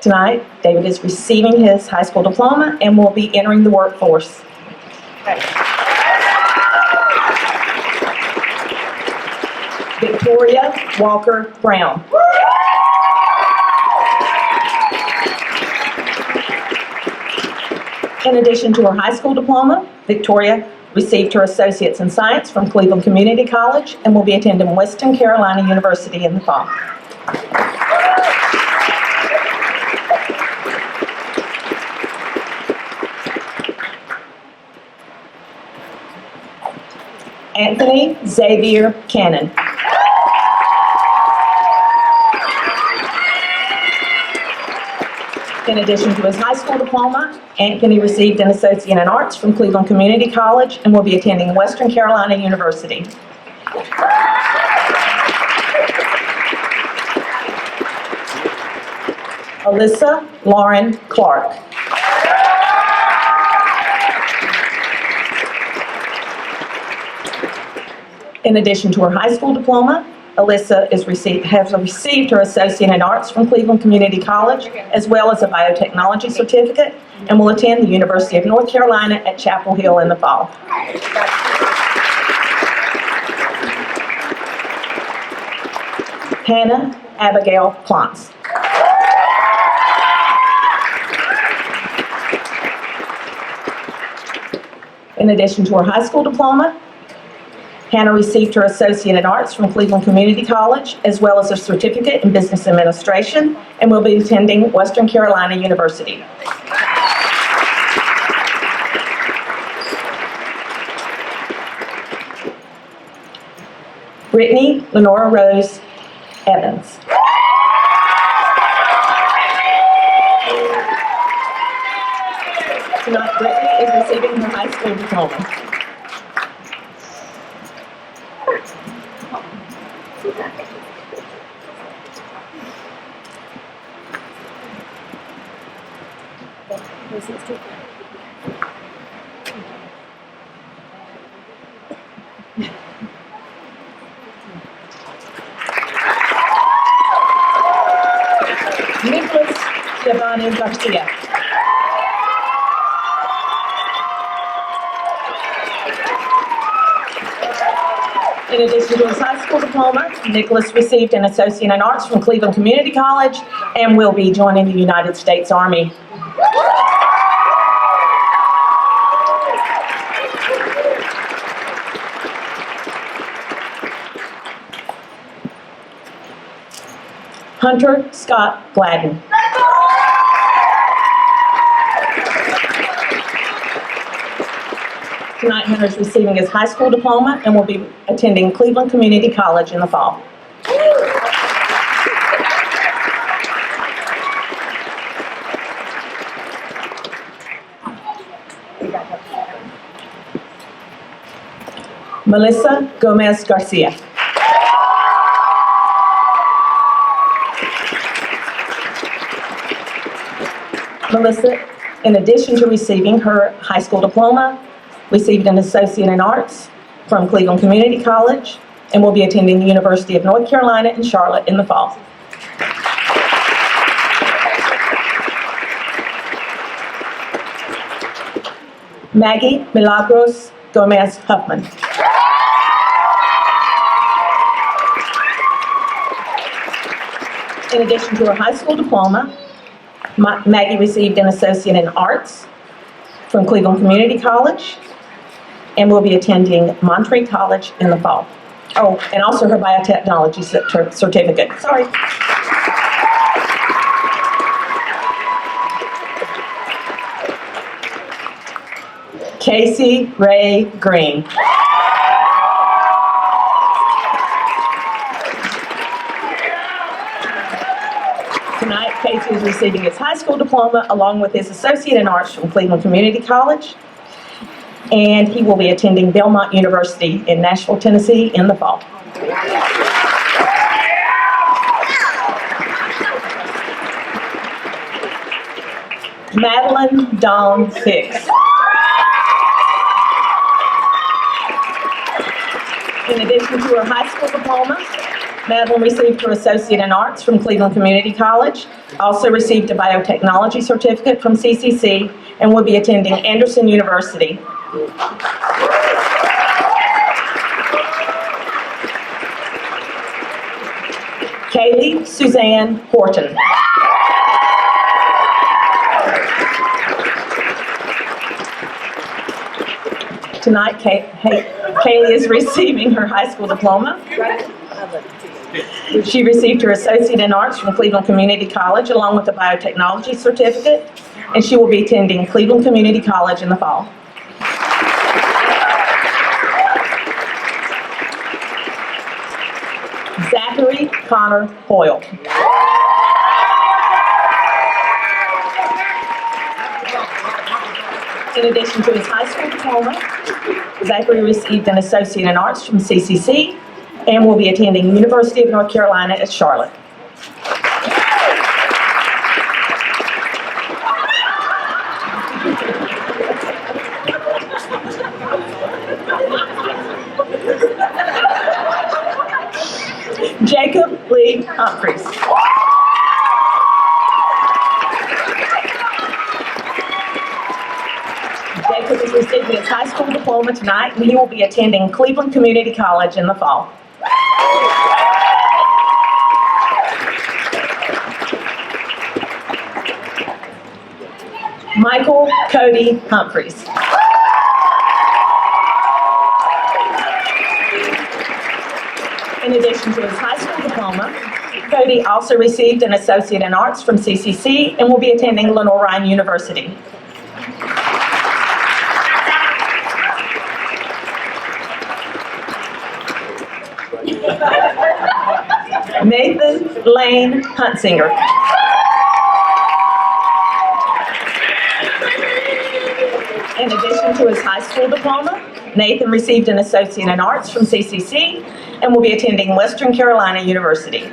Tonight, David is receiving his high school diploma and will be entering the workforce. Victoria Walker Brown. In addition to her high school diploma, Victoria received her Associates in Science from Cleveland Community College and will be attending Western Carolina University in the fall. Anthony Xavier Cannon. In addition to his high school diploma, Anthony received an Associate in Arts from Cleveland Community College and will be attending Western Carolina University. Alyssa Lauren Clark. In addition to her high school diploma, Alyssa has received her Associate in Arts from Cleveland Community College, as well as a biotechnology certificate, and will attend the University of North Carolina at Chapel Hill in the fall. Hannah Abigail Klontz. In addition to her high school diploma, Hannah received her Associate in Arts from Cleveland Community College, as well as a certificate in Business Administration, and will be attending Western Carolina University. Brittany Lenora Rose Evans. Tonight, Brittany is receiving her high school diploma. Nicholas Giovanni Garcia. In addition to his high school diploma, Nicholas received an Associate in Arts from Cleveland Community College and will be joining the United States Army. Hunter Scott Gladden. Tonight, Hunter is receiving his high school diploma and will be attending Cleveland Community College in the fall. Melissa Gomez Garcia. Melissa, in addition to receiving her high school diploma, received an Associate in Arts from Cleveland Community College and will be attending the University of North Carolina in Charlotte in the fall. Maggie Milagros Gomez Huffman. In addition to her high school diploma, Maggie received an Associate in Arts from Cleveland Community College and will be attending Monterey College in the fall. Oh, and also her biotechnology certificate. Sorry. Casey Ray Green. Tonight, Casey is receiving his high school diploma along with his Associate in Arts from Cleveland Community College, and he will be attending Belmont University in Nashville, Tennessee in the fall. Madeline Dawn Hicks. In addition to her high school diploma, Madeline received her Associate in Arts from Cleveland Community College, also received a biotechnology certificate from CCC, and will be attending Anderson University. Kaylee Suzanne Horton. Tonight, Kaylee is receiving her high school diploma. She received her Associate in Arts from Cleveland Community College along with a biotechnology certificate, and she will be attending Cleveland Community College in the fall. Zachary Connor Hoyle. In addition to his high school diploma, Zachary received an Associate in Arts from CCC and will be attending University of North Carolina at Charlotte. Jacob Lee Humphreys. Jacob is receiving his high school diploma tonight, and he will be attending Cleveland Community College in the fall. Michael Cody Humphreys. In addition to his high school diploma, Cody also received an Associate in Arts from CCC and will be attending Lenore Ryan University. Nathan Lane Huntsinger. In addition to his high school diploma, Nathan received an Associate in Arts from CCC and will be attending Western Carolina University.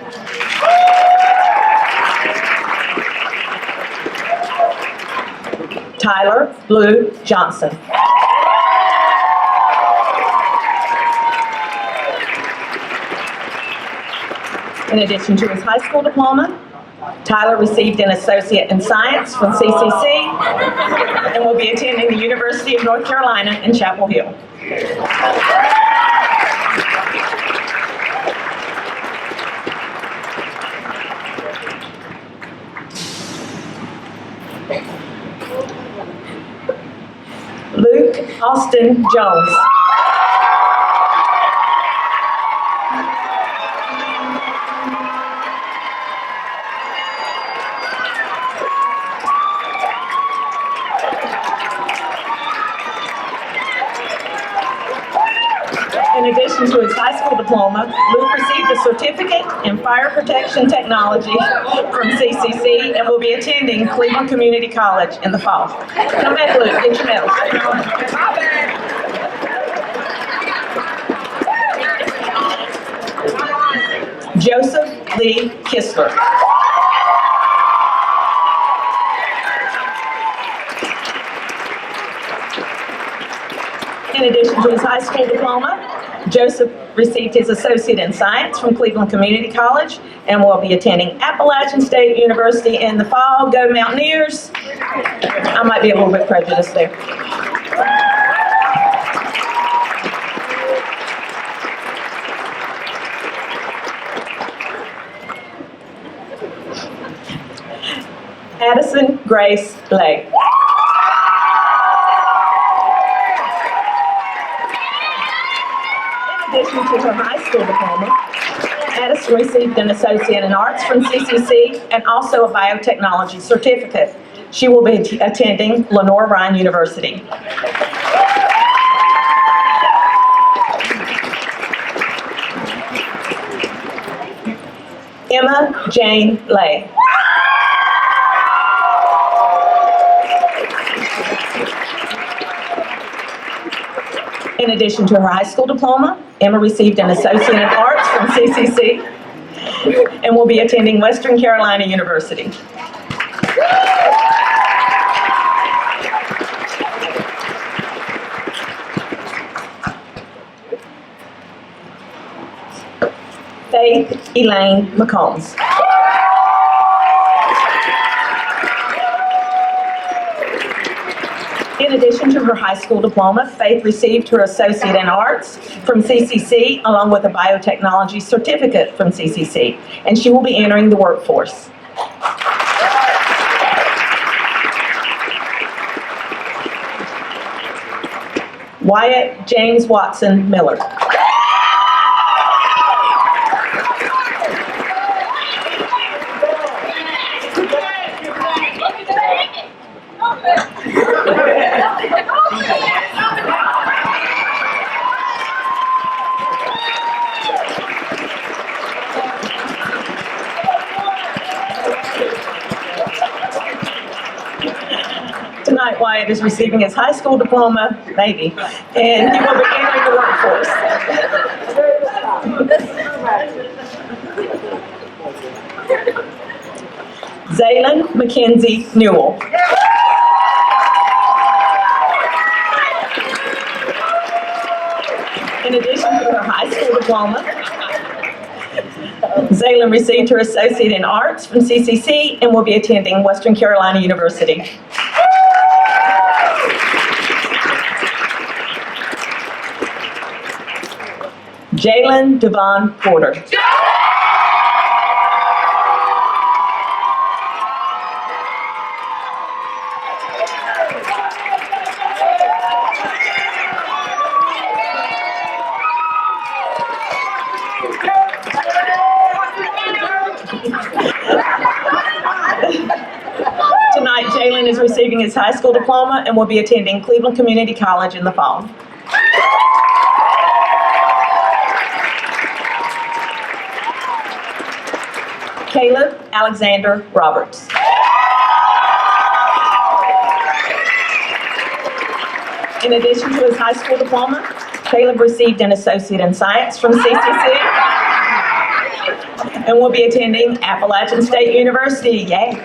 Tyler Blue Johnson. In addition to his high school diploma, Tyler received an Associate in Science from CCC and will be attending the University of North Carolina in Chapel Hill. Luke Austin Jones. In addition to his high school diploma, Luke received a certificate in fire protection technology from CCC and will be attending Cleveland Community College in the fall. Come back, Luke, get your medal. Joseph Lee Kistler. In addition to his high school diploma, Joseph received his Associate in Science from Cleveland Community College and will be attending Appalachian State University in the fall. Go Mountaineers! I might be a little bit prejudiced there. Addison Grace Lake. In addition to her high school diploma, Addison received an Associate in Arts from CCC and also a biotechnology certificate. She will be attending Lenore Ryan University. Emma Jane Lay. In addition to her high school diploma, Emma received an Associate in Arts from CCC and will be attending Western Carolina University. Faith Elaine McCombs. In addition to her high school diploma, Faith received her Associate in Arts from CCC along with a biotechnology certificate from CCC, and she will be entering the workforce. Wyatt James Watson Miller. Tonight, Wyatt is receiving his high school diploma, maybe, and he will be entering the workforce. Zaylin Mackenzie Newell. In addition to her high school diploma, Zaylin received her Associate in Arts from CCC and will be attending Western Carolina University. Jalen Devon Porter. high school diploma and will be attending Cleveland Community College in the fall. Caleb Alexander Roberts. In addition to his high school diploma, Caleb received an Associate in Science from CCC and will be attending Appalachian State University. Yay!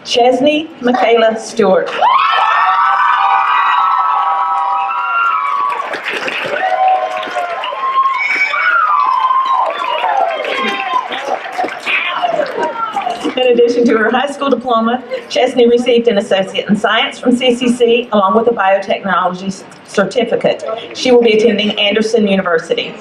Chesney Michaela Stewart. In addition to her high school diploma, Chesney received an Associate in Science from CCC along with a biotechnology certificate. She will be attending Anderson University.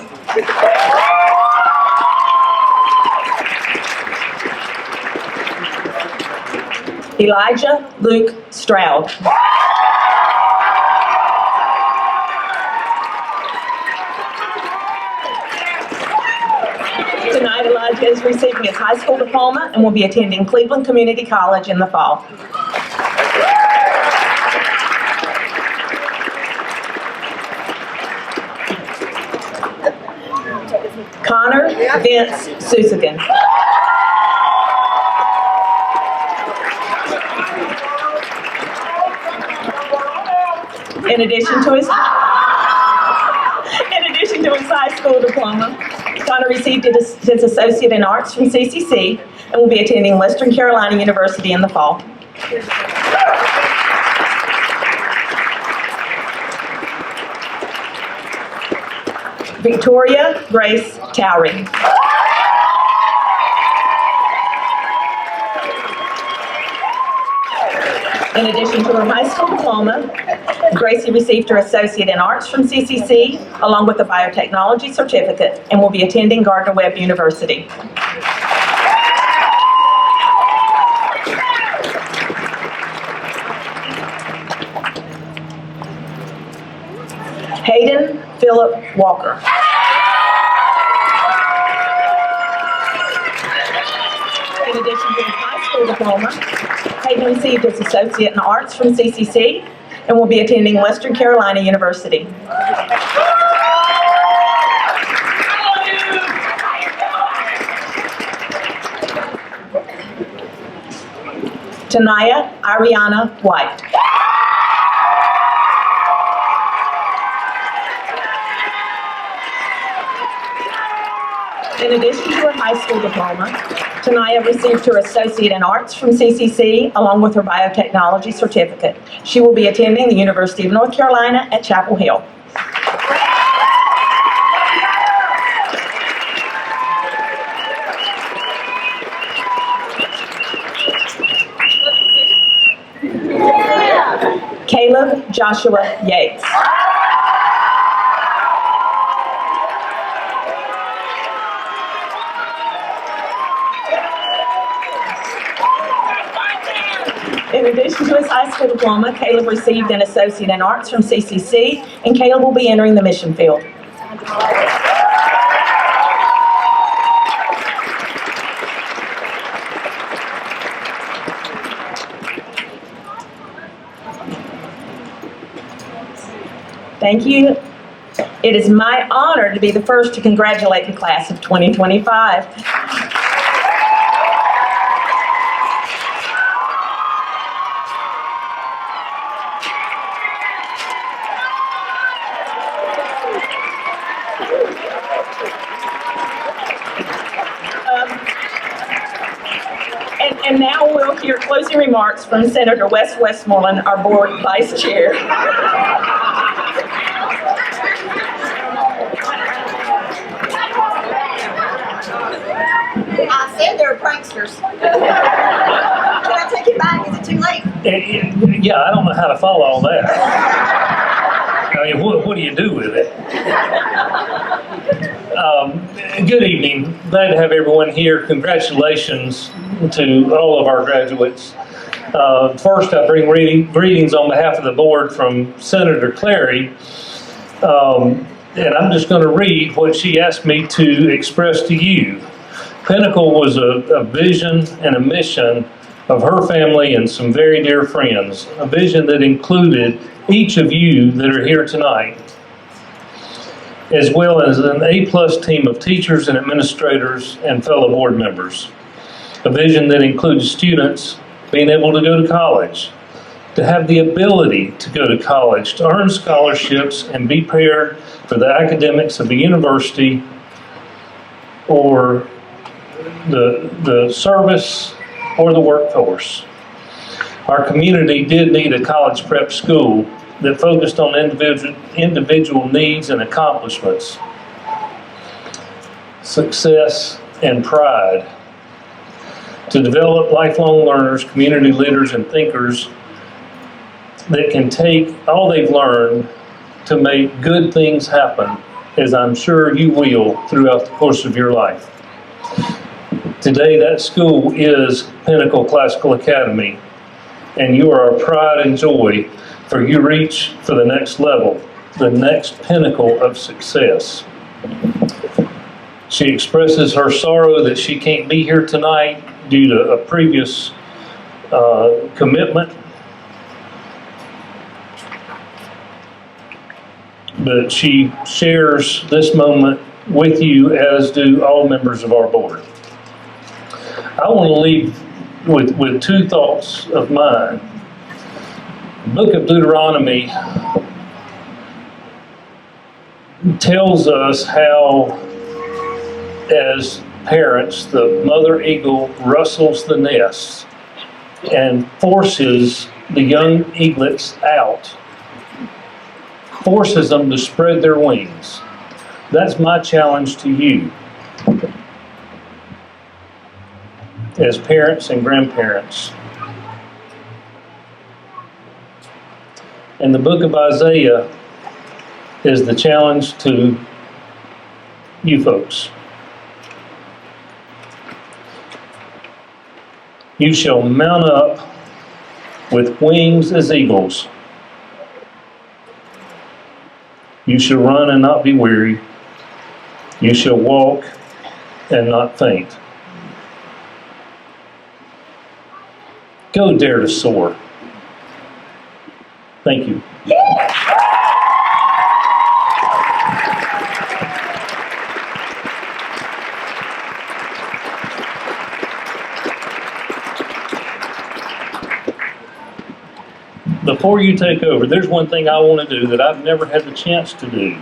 Elijah Luke Stroud. Tonight, Elijah is receiving his high school diploma and will be attending Cleveland Community College in the fall. Connor Vince Susigan. In addition to his high school diploma, Connor received his Associate in Arts from CCC and will be attending Western Carolina University in the fall. Victoria Grace Towery. In addition to her high school diploma, Gracie received her Associate in Arts from CCC along with a biotechnology certificate and will be attending Gardner-Webb University. Hayden Philip Walker. In addition to his high school diploma, Hayden received his Associate in Arts from CCC and will be attending Western Carolina University. Tanaya Ariana White. In addition to her high school diploma, Tanaya received her Associate in Arts from CCC along with her biotechnology certificate. She will be attending the University of North Carolina at Chapel Hill. Caleb Joshua Yates. In addition to his high school diploma, Caleb received an Associate in Arts from CCC, and Caleb will be entering the mission field. Thank you. It is my honor to be the first to congratulate the class of 2025. And now we'll hear closing remarks from Senator Wes Westmoreland, our board vice chair. I said they were pranksters. Can I take it back? Is it too late? Yeah, I don't know how to follow all that. I mean, what do you do with it? Good evening. Glad to have everyone here. Congratulations to all of our graduates. First, I bring greetings on behalf of the board from Senator Clary. And I'm just going to read what she asked me to express to you. Pinnacle was a vision and a mission of her family and some very dear friends, a vision that included each of you that are here tonight, as well as an A-plus team of teachers and administrators and fellow board members. A vision that included students being able to go to college, to have the ability to go to college, to earn scholarships and be prepared for the academics of the university or the service or the workforce. Our community did need a college prep school that focused on individual needs and accomplishments, success and pride, to develop lifelong learners, community leaders, and thinkers that can take all they've learned to make good things happen, as I'm sure you will throughout the course of your life. Today, that school is Pinnacle Classical Academy, and you are a pride and joy for you reach for the next level, the next pinnacle of success. She expresses her sorrow that she can't be here tonight due to a previous commitment, but she shares this moment with you, as do all members of our board. I want to leave with two thoughts of mine. The book of Deuteronomy tells us how, as parents, the mother eagle rustles the nest and forces the young eaglets out, forces them to spread their wings. That's my challenge to you as parents and grandparents. And the book of Isaiah is the challenge to you folks. You shall mount up with wings as eagles. You shall run and not be weary. You shall walk and not faint. Go dare to soar. Thank you. Before you take over, there's one thing I want to do that I've never had the chance to do.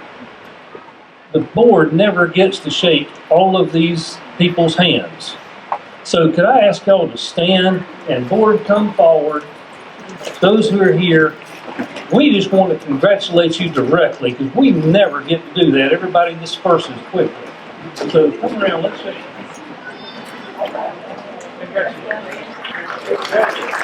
The board never gets to shake all of these people's hands. So could I ask y'all to stand and board come forward? Those who are here, we just want to congratulate you directly because we never get to do that. Everybody disperses quickly. So come around, let's shake hands. Congratulations. Congratulations.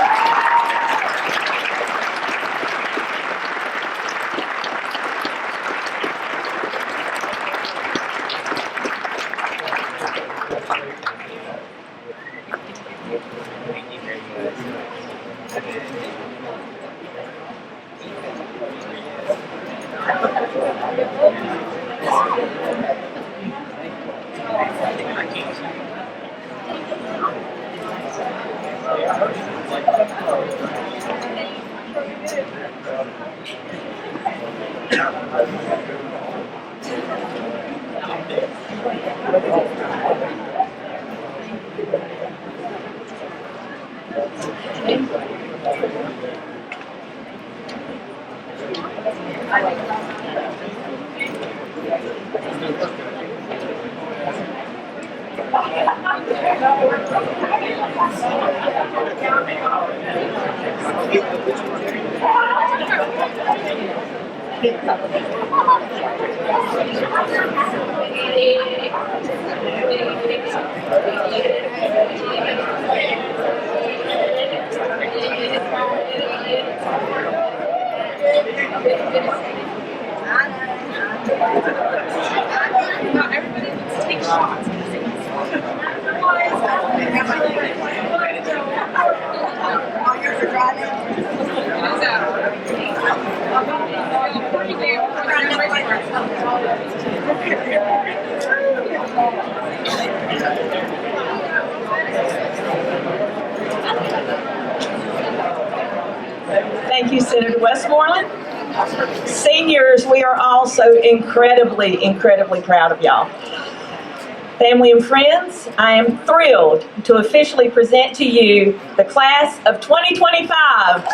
Thank you, Senator Westmoreland. Seniors, we are all so incredibly, incredibly proud of y'all. Family and friends, I am thrilled to officially present to you the class of 2025.